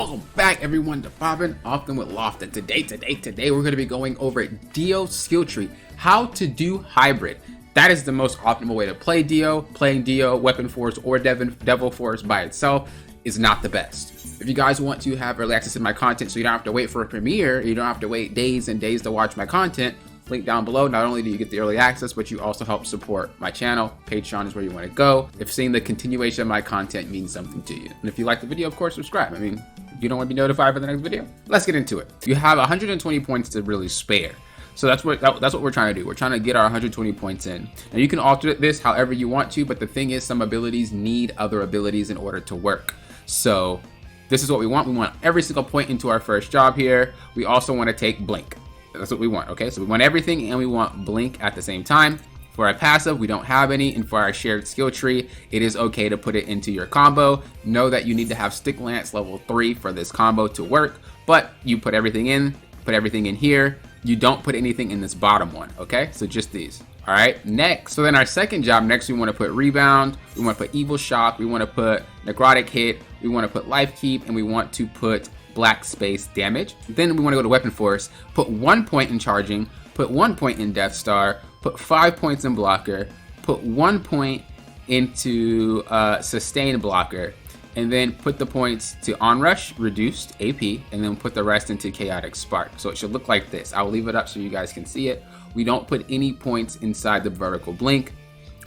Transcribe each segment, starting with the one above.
Welcome back everyone to Poppin' Often with Loft, and today we're going to be going over Dio skill tree, how to do hybrid. That is the most optimal way to play Dio. Playing Dio, Weapon Force, or Devil Force by itself is not the best. If you guys want to have early access to my content so you don't have to wait for a premiere, you don't have to wait days and days to watch my content, link down below. Not only do you get the early access, but you also help support my channel. Patreon is where you want to go if seeing the continuation of my content means something to you. And if you like the video, of course, subscribe. I mean, you don't want to be notified for the next video? Let's get into it. You have 120 points to really spare. So that's what we're trying to do. We're trying to get our 120 points in. Now you can alter this however you want to, but the thing is, some abilities need other abilities in order to work. So this is what we want. We want every single point into our first job here. We also want to take Blink. That's what we want, okay? So we want everything and we want Blink at the same time. For our passive, we don't have any, and for our shared skill tree, it is okay to put it into your combo. Know that you need to have Stick Lance level 3 for this combo to work, but you put everything in here. You don't put anything in this bottom one, okay? So just these. All right, next. So then our second job, next we want to put Rebound, we want to put Evil Shock, we want to put Necrotic Hit, we want to put Life Keep, and we want to put Black Space Damage. Then we want to go to Weapon Force, put 1 point in Charging, put 1 point in Death Star, put 5 points in Blocker, put 1 point into Sustain Blocker, and then put the points to Onrush, Reduced AP, and then put the rest into Chaotic Spark. So it should look like this. I'll leave it up so you guys can see it. We don't put any points inside the vertical blink.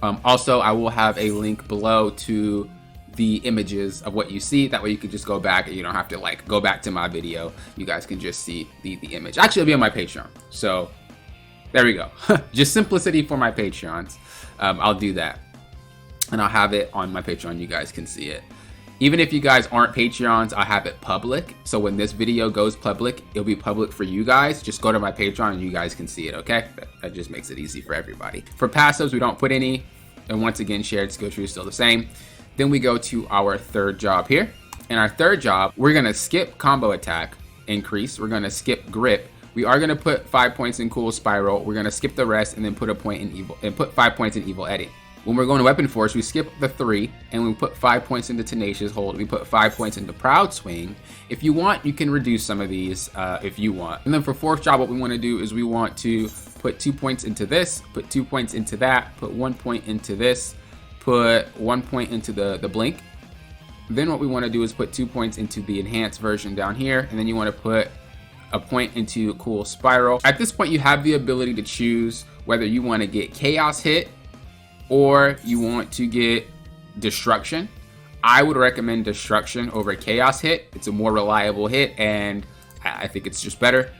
Also, I will have a link below to the images of what you see. That way you can just go back and you don't have to like go back to my video. You guys can just see the image. Actually, it'll be on my Patreon. So there we go. Just simplicity for my Patreons. I'll do that. And I'll have it on my Patreon. You guys can see it. Even if you guys aren't Patreons, I'll have it public. So when this video goes public, it'll be public for you guys. Just go to my Patreon and you guys can see it, okay? That just makes it easy for everybody. For passives, we don't put any. And once again, shared skill tree is still the same. Then we go to our third job here. In our third job, we're gonna skip combo attack increase. We're gonna skip grip. We are gonna put 5 points in cool spiral. We're gonna skip the rest and then put a point in evil and put 5 points in evil eddy. When we're going to Weapon Force, we skip the 3 and we put 5 points into Tenacious Hold. We put 5 points into Proud Swing. If you want, you can reduce some of these if you want. And then for fourth job, what we want to do is we want to put 2 points into this, put 2 points into that, put 1 point into this, put 1 point into the blink. Then what we want to do is put 2 points into the enhanced version down here, and then you want to put a point into cool spiral. At this point, you have the ability to choose whether you want to get chaos hit or you want to get destruction. I would recommend destruction over chaos hit. It's a more reliable hit and I think it's just better.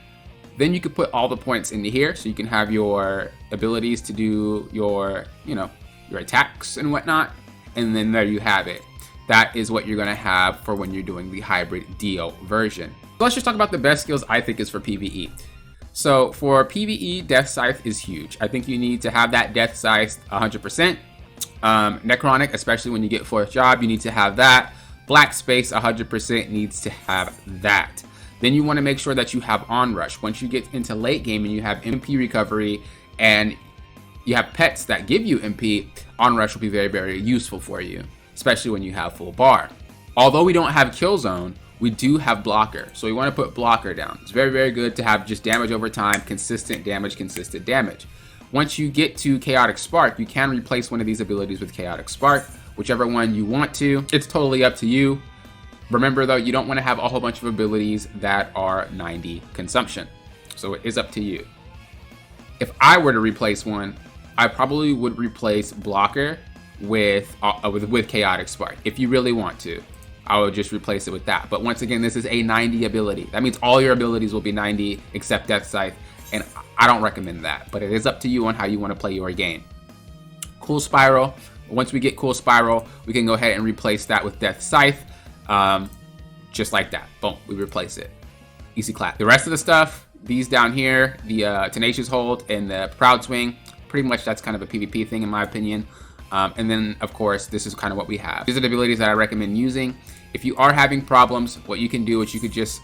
Then you could put all the points into here so you can have your abilities to do your, your attacks and whatnot. And then there you have it. That is what you're gonna have for when you're doing the hybrid Dio version. So let's just talk about the best skills I think is for PvE. So for PvE, Death Scythe is huge. I think you need to have that Death Scythe 100%. Necrotic, especially when you get fourth job, you need to have that. Black Space 100% needs to have that. Then you want to make sure that you have Onrush. Once you get into late game and you have MP recovery and you have pets that give you MP, Onrush will be very, very useful for you, especially when you have full bar. Although we don't have Kill Zone, we do have Blocker. So we want to put Blocker down. It's very, very good to have just damage over time, consistent damage, consistent damage. Once you get to Chaotic Spark, you can replace one of these abilities with Chaotic Spark, whichever one you want to. It's totally up to you. Remember though, you don't want to have a whole bunch of abilities that are 90 consumption. So it is up to you. If I were to replace one, I probably would replace Blocker with Chaotic Spark. If you really want to, I would just replace it with that. But once again, this is a 90 ability. That means all your abilities will be 90 except Death Scythe, and I don't recommend that. But it is up to you on how you want to play your game. Cool Spiral. Once we get Cool Spiral, we can go ahead and replace that with Death Scythe. Just like that. Boom, we replace it. Easy clap. The rest of the stuff, these down here, the Tenacious Hold and the Proud Swing, pretty much that's kind of a PvP thing in my opinion. And then, of course, this is kind of what we have. These are the abilities that I recommend using. If you are having problems, what you can do is you could just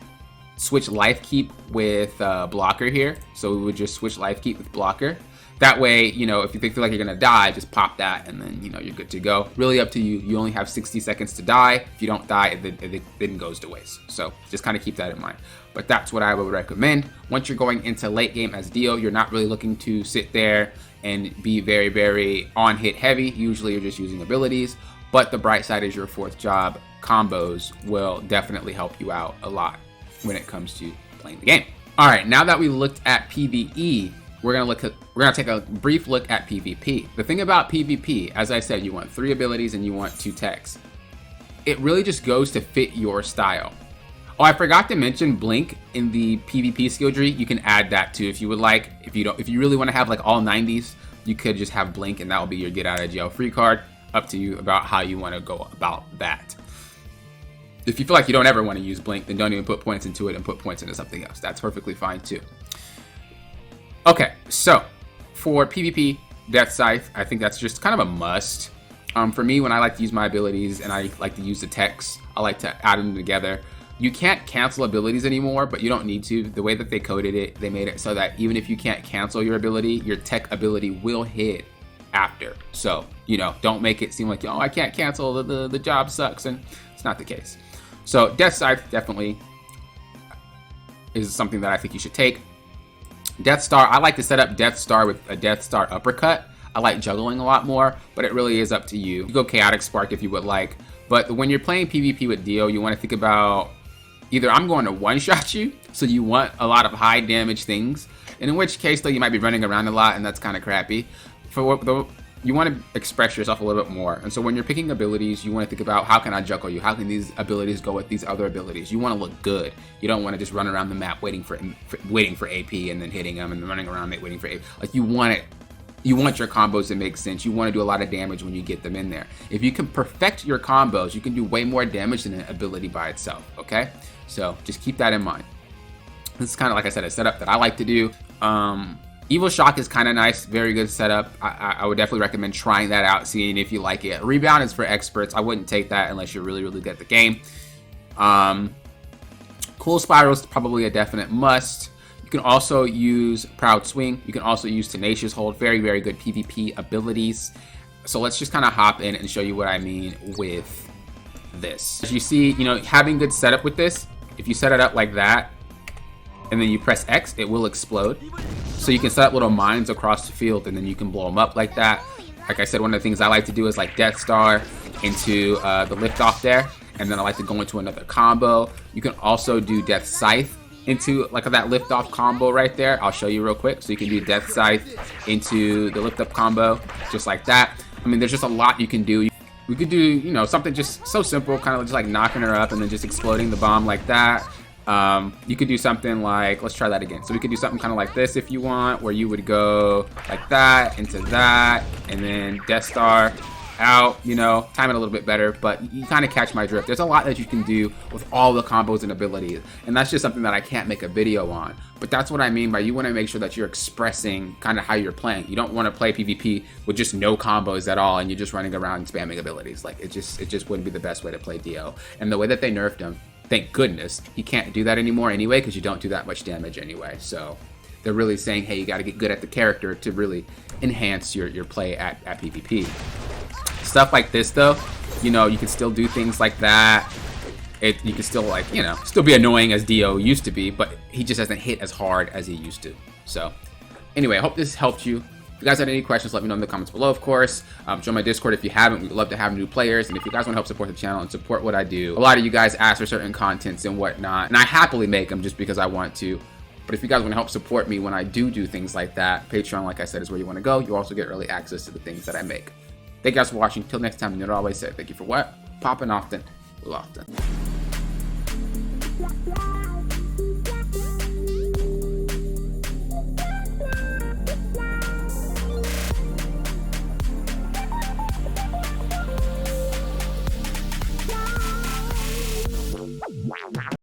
switch Life Keep with Blocker here. So we would just switch Life Keep with Blocker. That way, you know, if you feel like you're gonna die, just pop that and then, you know, you're good to go. Really up to you. You only have 60 seconds to die. If you don't die, it then goes to waste. So just kind of keep that in mind. But that's what I would recommend. Once you're going into late game as Dio, you're not really looking to sit there and be very, very on hit heavy. Usually you're just using abilities. But the bright side is your fourth job combos will definitely help you out a lot when it comes to playing the game. All right, now that we looked at PvE, we're gonna take a brief look at PvP. The thing about PvP, as I said, you want 3 abilities and you want 2 techs. It really just goes to fit your style. Oh, I forgot to mention Blink in the PvP skill tree. You can add that too if you would like. If you really want to have like all 90s, you could just have Blink and that will be your get out of jail free card. Up to you about how you want to go about that. If you feel like you don't ever want to use Blink, then don't even put points into it and put points into something else. That's perfectly fine too. Okay, so for PvP, Death Scythe, I think that's just kind of a must. For me, when I like to use my abilities and I like to use the techs, I like to add them together. You can't cancel abilities anymore, but you don't need to. The way that they coded it, they made it so that even if you can't cancel your ability, your tech ability will hit after. So, you know, don't make it seem like, oh, I can't cancel, the job sucks, and it's not the case. So Death Scythe definitely is something that I think you should take. Death Star, I like to set up Death Star with a Death Star uppercut. I like juggling a lot more, but it really is up to you. You go Chaotic Spark if you would like, but when you're playing PvP with Dio, you want to think about either I'm going to one-shot you, so you want a lot of high damage things, and in which case though you might be running around a lot and that's kind of crappy. You want to express yourself a little bit more, and so when you're picking abilities, you want to think about how can I juggle you, how can these abilities go with these other abilities. You want to look good. You don't want to just run around the map waiting for AP and then hitting them and then running around waiting for AP. Like you want your combos to make sense. You want to do a lot of damage when you get them in there. If you can perfect your combos, you can do way more damage than an ability by itself. Okay, so just keep that in mind. This is kind of, like I said, a setup that I like to do. Evil Shock is kind of nice, very good setup. I would definitely recommend trying that out, seeing if you like it. Rebound is for experts. I wouldn't take that unless you're really, really good at the game. Cool Spiral is probably a definite must. You can also use Proud Swing. You can also use Tenacious Hold. Very, very good PvP abilities. So let's just kind of hop in and show you what I mean with this. As you see, you know, having good setup with this, if you set it up like that, and then you press X, it will explode. So you can set up little mines across the field and then you can blow them up like that. Like I said, one of the things I like to do is like Death Star into the liftoff there. And then I like to go into another combo. You can also do Death Scythe into like that liftoff combo right there. I'll show you real quick. So you can do Death Scythe into the lift up combo, just like that. I mean, there's just a lot you can do. We could do, you know, something just so simple, kind of just like knocking her up and then just exploding the bomb like that. You could do something like, let's try that again. So we could do something kind of like this if you want, where you would go like that into that, and then Death Star out, you know, time it a little bit better, but you kind of catch my drift. There's a lot that you can do with all the combos and abilities, and that's just something that I can't make a video on. But that's what I mean by you want to make sure that you're expressing kind of how you're playing. You don't want to play PvP with just no combos at all, and you're just running around and spamming abilities. Like it just wouldn't be the best way to play Dio. And the way that they nerfed him, thank goodness, he can't do that anymore anyway, because you don't do that much damage anyway. So they're really saying, hey, you got to get good at the character to really enhance your play at PvP. Stuff like this, though, you know, you can still do things like that. You can still, like, you know, still be annoying as Dio used to be, but he just doesn't hit as hard as he used to. So anyway, I hope this helped you. If you guys had any questions, let me know in the comments below, of course. Join my Discord if you haven't. We'd love to have new players. And if you guys want to help support the channel and support what I do, a lot of you guys ask for certain contents and whatnot, and I happily make them just because I want to. But if you guys want to help support me when I do things like that, Patreon, like I said, is where you want to go. You also get early access to the things that I make. Thank you guys for watching. Till next time, you know what I always say. Thank you for what? Popping often, loften.